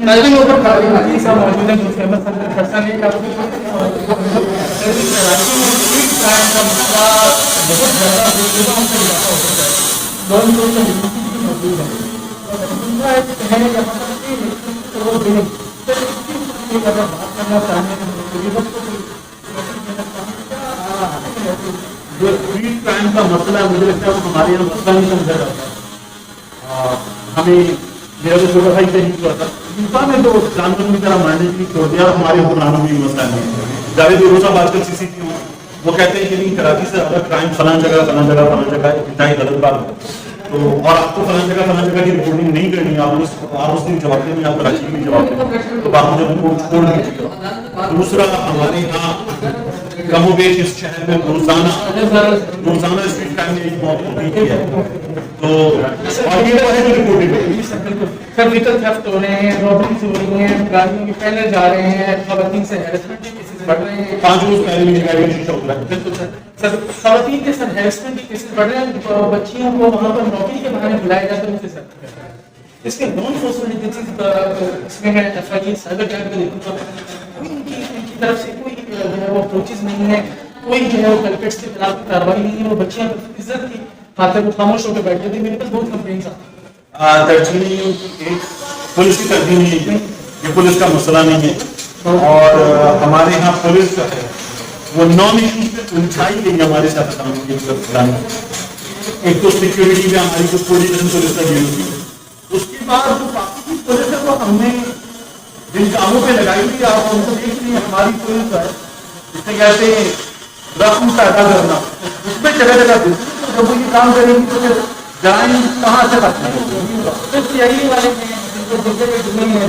ناظرین اوپر حاجی صاحب موجود ہیں، جو فیمس پرسن ہے. کراچی میں ایک ٹائم کا مسئلہ بہت زیادہ ہم سے علاقہ ہوتا ہے. گورنمنٹ میں موجود ہے دوسرا ہے یہاں پر وہ اگر بات کرنا چاہیں جو اسٹریٹ کرائم کا مسئلہ ہے مجھے لگتا ہے وہ ہمارے یہاں مسئلہ نہیں سمجھا جاتا. ہمیں میرا تو چھوٹا بھائی صحیح ہوا تھا انسان نے تو جانوروں کی طرح مارنے کی چھوڑ دیا. ہمارے حکمرانوں میں مسئلہ نہیں. جاوید روزہ آج کل CCTV وہ کہتے ہیں کہ نہیں کراچی سے زیادہ کرائم فلاں جگہ فلاں جگہ فلاں جگہ اتنا ہی غلط بات ہے. تو اور آپ کو فلاں جگہ کی رپورٹنگ نہیں کرنی. آپ اس دن جواب دیں گے, آپ کراچی کی جواب دیں تو آپ مجھے رپورٹ چھوڑ دیجیے. دوسرا ہمارے یہاں کم و بیش اس شہر میں روزانہ اسٹریٹ کرائم میں ایک موت ہوتی ہے. تو اور یہ ہے جو رپورٹنگ سر ویکل تھیفٹ ہو رہے ہیں, رابریز ہو رہی ہیں, گاڑیوں کے پہلے جا رہے ہیں, خواتین سے ہیرسمنٹ کے کیسز بڑھ رہے ہیں. 5 روز پہلے میری گاڑی میں شیشہ اترا. بالکل سر خواتین کے سر ہیرسمنٹ کے کیسز بڑھ رہے ہیں. بچیوں کو وہاں پر نوکری کے بہانے بلایا جاتا ہے ان سے سر اس کے نان فورسمنٹ ایجنسیز اس میں ہے FIA سائبر کرائم کا دیکھوں تو ان کی طرف سے کوئی جو ہے وہ اپروچز نہیں ہے, کوئی جو ہے وہ کلپریٹس کے خلاف کارروائی نہیں ہے. وہ بچیاں عزت کی خاطر وہ خاموش ہو کے بیٹھے تھے. میرے پاس بہت کمپلینٹس آتی ہیں. ترجیح نہیں ہے کہ پولیس کی ترجیح نہیں ہے, یہ پولیس کا مسئلہ نہیں ہے. اور ہمارے یہاں پولیس جو ہے وہ نان ایشوز پہ الجھائی گئی ہمارے ساتھ کام کی. ایک تو سیکورٹی میں ہماری جو پولیس کا ڈیل ہوئی, اس کے بعد جو باقی کی پولیس ہے وہ ہم نے جن کاموں پہ لگائی تھی آپ ان کو دیکھ لیے. ہماری پولیس ہے جس میں کہتے ہیں رقم پیدا کرنا, اس میں جگہ جگہ دیتی. جب وہ یہ کام کریں گی تو پھر جرائم کہاں سے ختم ہوگی. CID والے ہیں جو جگہ پہ جمعے ہیں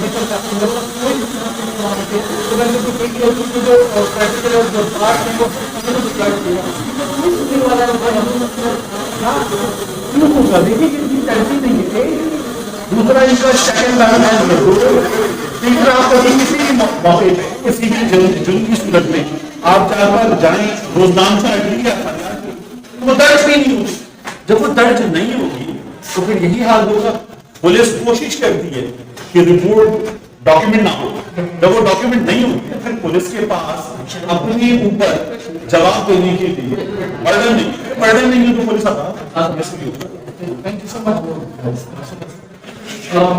دوسرا ان کا سیکنڈ تیسرا آپ کبھی کسی بھی موقع پہ کسی بھی جرم کی صورت میں آپ 4 بار جائیں روزنامہ سے وہ درج بھی نہیں ہوگی. جب وہ درج نہیں ہوگی تو پھر یہی حال ہوگا. پولیس کوشش کرتی ہے کہ رپورٹ ڈاکیومنٹ نہ ہو. جب وہ ڈاکیومنٹ نہیں ہوتی پھر پولیس کے پاس اپنے اوپر جواب دینے کے لیے پردن نہیں ہے تو پولیس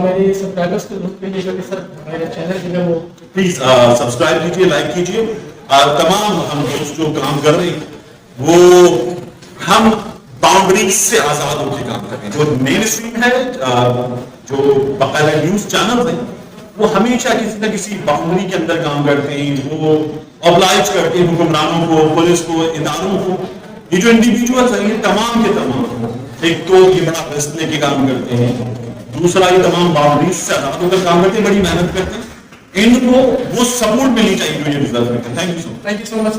میری سبسکرائبرس کو ضرور کہیے گا کہ سر میرے چینل جو ہے وہ پلیز سبسکرائب کیجیے, لائک کیجیے. تمام ہم دوست جو کام کر رہے ہیں وہ ہم باؤنڈریز سے آزاد ہو کے کام کر رہے ہیں. جو مین اسٹریم ہے جو باقاعدہ نیوز چینلز ہیں وہ ہمیشہ کسی نہ کسی باؤنڈری کے اندر کام کرتے ہیں. وہ اوبلائج کرتے ہیں حکمرانوں کو, پولیس کو, اداروں کو. یہ جو انڈیویجولز ہیں یہ تمام کے تمام ایک تو یہ بڑا فیصلے کے کام کرتے ہیں, دوسرا یہ تمام باؤنڈریز سے آزاد ہو کر کام کرتے ہیں, بڑی محنت کرتے ہیں. ان کو وہ سپورٹ ملنی چاہیے جو یہ ڈیزرو کرتے ہیں. Thank you so much.